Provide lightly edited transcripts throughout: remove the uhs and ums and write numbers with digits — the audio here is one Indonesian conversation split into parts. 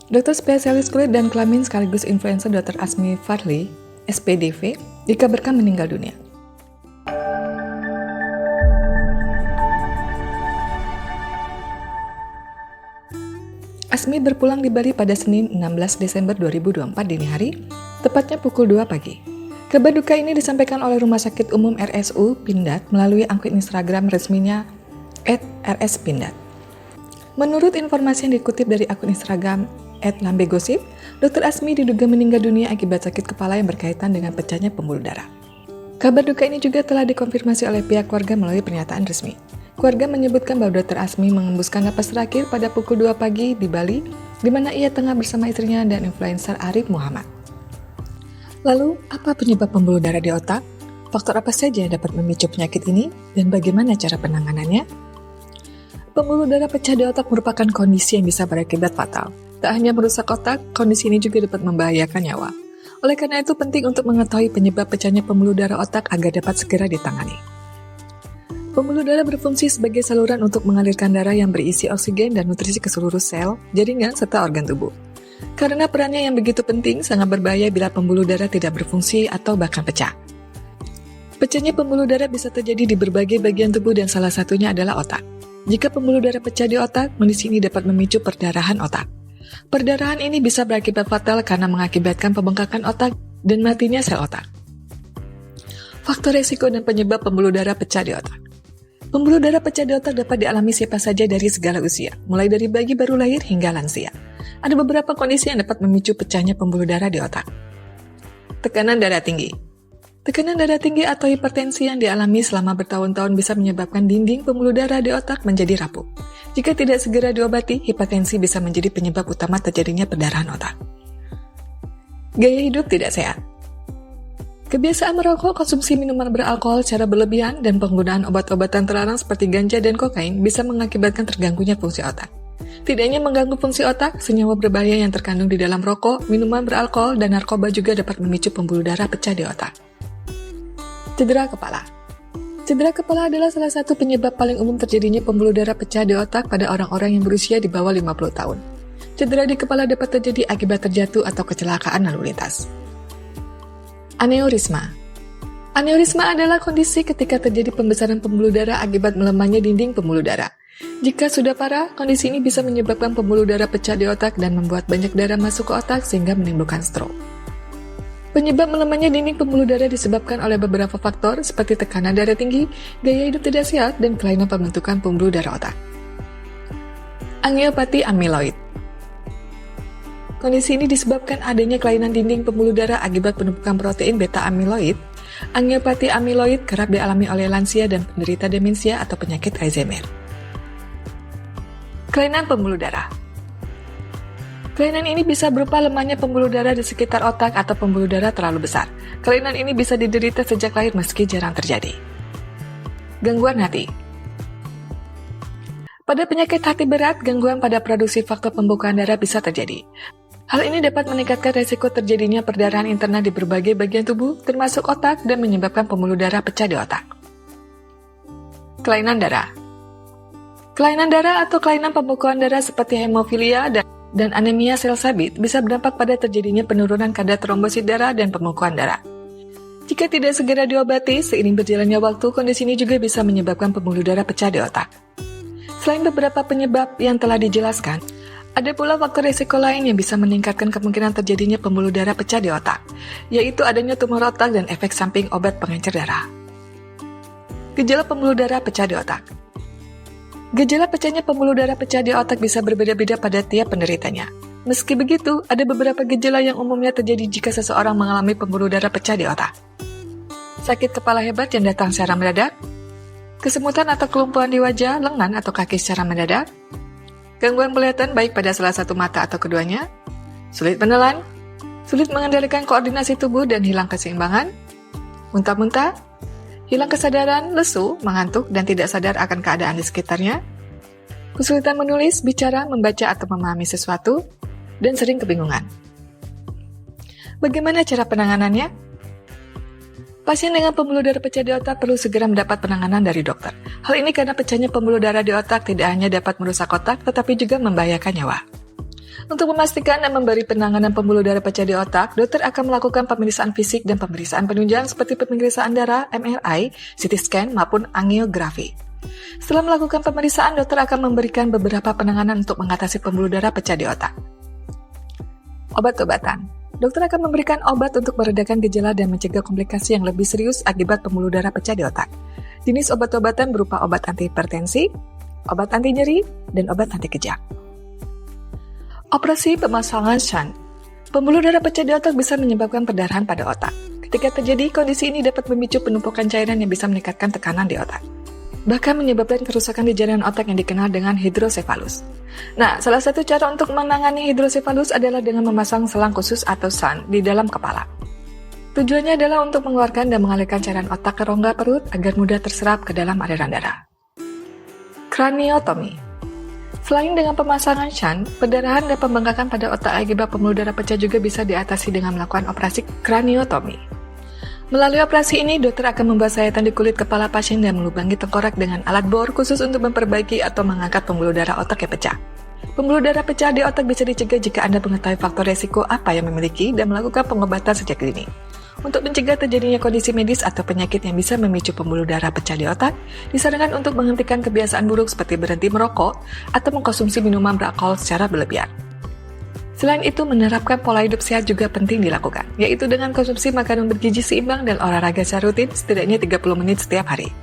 Dokter spesialis kulit dan kelamin sekaligus influencer Dr. Asmi Fadli, SPDV, dikabarkan meninggal dunia. Asmi berpulang di Bali pada Senin 16 Desember 2024 dini hari, tepatnya pukul 2 pagi. Kabar duka ini disampaikan oleh Rumah Sakit Umum RSU Pindad melalui akun Instagram resminya @rspindad. Menurut informasi yang dikutip dari akun Instagram @lambegosip, Dr. Asmi diduga meninggal dunia akibat sakit kepala yang berkaitan dengan pecahnya pembuluh darah. Kabar duka ini juga telah dikonfirmasi oleh pihak keluarga melalui pernyataan resmi. Keluarga menyebutkan bahwa Dr. Asmi mengembuskan napas terakhir pada pukul 2 pagi di Bali, di mana ia tengah bersama istrinya dan influencer Arif Muhammad. Lalu, apa penyebab pembuluh darah di otak? Faktor apa saja yang dapat memicu penyakit ini, dan bagaimana cara penanganannya? Pembuluh darah pecah di otak merupakan kondisi yang bisa berakibat fatal. Tak hanya merusak otak, kondisi ini juga dapat membahayakan nyawa. Oleh karena itu penting untuk mengetahui penyebab pecahnya pembuluh darah otak agar dapat segera ditangani. Pembuluh darah berfungsi sebagai saluran untuk mengalirkan darah yang berisi oksigen dan nutrisi ke seluruh sel, jaringan, serta organ tubuh. Karena perannya yang begitu penting, sangat berbahaya bila pembuluh darah tidak berfungsi atau bahkan pecah. Pecahnya pembuluh darah bisa terjadi di berbagai bagian tubuh dan salah satunya adalah otak. Jika pembuluh darah pecah di otak, kondisi ini dapat memicu perdarahan otak. Perdarahan ini bisa berakibat fatal karena mengakibatkan pembengkakan otak dan matinya sel otak. Faktor resiko dan penyebab pembuluh darah pecah di otak. Pembuluh darah pecah di otak dapat dialami siapa saja dari segala usia, mulai dari bayi baru lahir hingga lansia. Ada beberapa kondisi yang dapat memicu pecahnya pembuluh darah di otak. Tekanan darah tinggi. Tekanan darah tinggi atau hipertensi yang dialami selama bertahun-tahun bisa menyebabkan dinding pembuluh darah di otak menjadi rapuh. Jika tidak segera diobati, hipertensi bisa menjadi penyebab utama terjadinya perdarahan otak. Gaya hidup tidak sehat. Kebiasaan merokok, konsumsi minuman beralkohol secara berlebihan, dan penggunaan obat-obatan terlarang seperti ganja dan kokain bisa mengakibatkan terganggunya fungsi otak. Tidak hanya mengganggu fungsi otak, senyawa berbahaya yang terkandung di dalam rokok, minuman beralkohol, dan narkoba juga dapat memicu pembuluh darah pecah di otak. Cedera kepala. Cedera kepala adalah salah satu penyebab paling umum terjadinya pembuluh darah pecah di otak pada orang-orang yang berusia di bawah 50 tahun. Cedera di kepala dapat terjadi akibat terjatuh atau kecelakaan lalu lintas. Aneurisma. Aneurisma adalah kondisi ketika terjadi pembesaran pembuluh darah akibat melemahnya dinding pembuluh darah. Jika sudah parah, kondisi ini bisa menyebabkan pembuluh darah pecah di otak dan membuat banyak darah masuk ke otak sehingga menimbulkan stroke. Penyebab melemahnya dinding pembuluh darah disebabkan oleh beberapa faktor seperti tekanan darah tinggi, gaya hidup tidak sehat, dan kelainan pembentukan pembuluh darah otak. Angiopati amiloid. Kondisi ini disebabkan adanya kelainan dinding pembuluh darah akibat penumpukan protein beta amiloid. Angiopati amiloid kerap dialami oleh lansia dan penderita demensia atau penyakit Alzheimer. Kelainan pembuluh darah. Kelainan ini bisa berupa lemahnya pembuluh darah di sekitar otak atau pembuluh darah terlalu besar. Kelainan ini bisa diderita sejak lahir meski jarang terjadi. Gangguan hati. Pada penyakit hati berat, gangguan pada produksi faktor pembukaan darah bisa terjadi. Hal ini dapat meningkatkan resiko terjadinya perdarahan internal di berbagai bagian tubuh, termasuk otak, dan menyebabkan pembuluh darah pecah di otak. Kelainan darah. Kelainan darah atau kelainan pembekuan darah seperti hemofilia dan anemia sel sabit bisa berdampak pada terjadinya penurunan kadar trombosit darah dan pembekuan darah. Jika tidak segera diobati, seiring berjalannya waktu, kondisi ini juga bisa menyebabkan pembuluh darah pecah di otak. Selain beberapa penyebab yang telah dijelaskan, ada pula faktor risiko lain yang bisa meningkatkan kemungkinan terjadinya pembuluh darah pecah di otak, yaitu adanya tumor otak dan efek samping obat pengencer darah. Gejala pembuluh darah pecah di otak. Gejala pecahnya pembuluh darah pecah di otak bisa berbeda-beda pada tiap penderitanya. Meski begitu, ada beberapa gejala yang umumnya terjadi jika seseorang mengalami pembuluh darah pecah di otak. Sakit kepala hebat yang datang secara mendadak, kesemutan atau kelumpuhan di wajah, lengan, atau kaki secara mendadak, gangguan penglihatan baik pada salah satu mata atau keduanya, sulit menelan, sulit mengendalikan koordinasi tubuh dan hilang keseimbangan, muntah-muntah, hilang kesadaran, lesu, mengantuk, dan tidak sadar akan keadaan di sekitarnya, kesulitan menulis, bicara, membaca, atau memahami sesuatu, dan sering kebingungan. Bagaimana cara penanganannya? Pasien dengan pembuluh darah pecah di otak perlu segera mendapat penanganan dari dokter. Hal ini karena pecahnya pembuluh darah di otak tidak hanya dapat merusak otak, tetapi juga membahayakan nyawa. Untuk memastikan dan memberi penanganan pembuluh darah pecah di otak, dokter akan melakukan pemeriksaan fisik dan pemeriksaan penunjang seperti pemeriksaan darah, MRI, CT scan, maupun angiografi. Setelah melakukan pemeriksaan, dokter akan memberikan beberapa penanganan untuk mengatasi pembuluh darah pecah di otak. Obat-obatan. Dokter akan memberikan obat untuk meredakan gejala dan mencegah komplikasi yang lebih serius akibat pembuluh darah pecah di otak. Jenis obat-obatan berupa obat antihipertensi, obat anti nyeri, dan obat anti kejang. Operasi pemasangan shunt. Pembuluh darah pecah di otak bisa menyebabkan perdarahan pada otak. Ketika terjadi, kondisi ini dapat memicu penumpukan cairan yang bisa meningkatkan tekanan di otak, bahkan menyebabkan kerusakan di jaringan otak yang dikenal dengan hidrosefalus. Nah, salah satu cara untuk menangani hidrosefalus adalah dengan memasang selang khusus atau shunt di dalam kepala. Tujuannya adalah untuk mengeluarkan dan mengalirkan cairan otak ke rongga perut agar mudah terserap ke dalam aliran darah. Craniotomy. Selain dengan pemasangan shunt, perdarahan dan pembengkakan pada otak akibat pembuluh darah pecah juga bisa diatasi dengan melakukan operasi craniotomy. Melalui operasi ini, dokter akan membuat sayatan di kulit kepala pasien dan melubangi tengkorak dengan alat bor khusus untuk memperbaiki atau mengangkat pembuluh darah otak yang pecah. Pembuluh darah pecah di otak bisa dicegah jika Anda mengetahui faktor resiko apa yang memiliki dan melakukan pengobatan sejak dini. Untuk mencegah terjadinya kondisi medis atau penyakit yang bisa memicu pembuluh darah pecah di otak, disarankan untuk menghentikan kebiasaan buruk seperti berhenti merokok atau mengkonsumsi minuman beralkohol secara berlebihan. Selain itu, menerapkan pola hidup sehat juga penting dilakukan, yaitu dengan konsumsi makanan bergizi seimbang dan olahraga secara rutin setidaknya 30 menit setiap hari.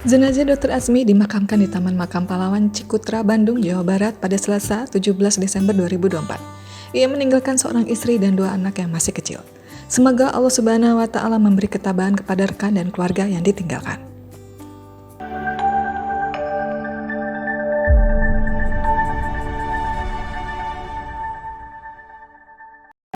Jenazah Dr. Azmi dimakamkan di Taman Makam Pahlawan Cikutra, Bandung, Jawa Barat pada Selasa 17 Desember 2024. Ia meninggalkan seorang istri dan 2 anak yang masih kecil. Semoga Allah Subhanahu wa Ta'ala memberi ketabahan kepada rekan dan keluarga yang ditinggalkan.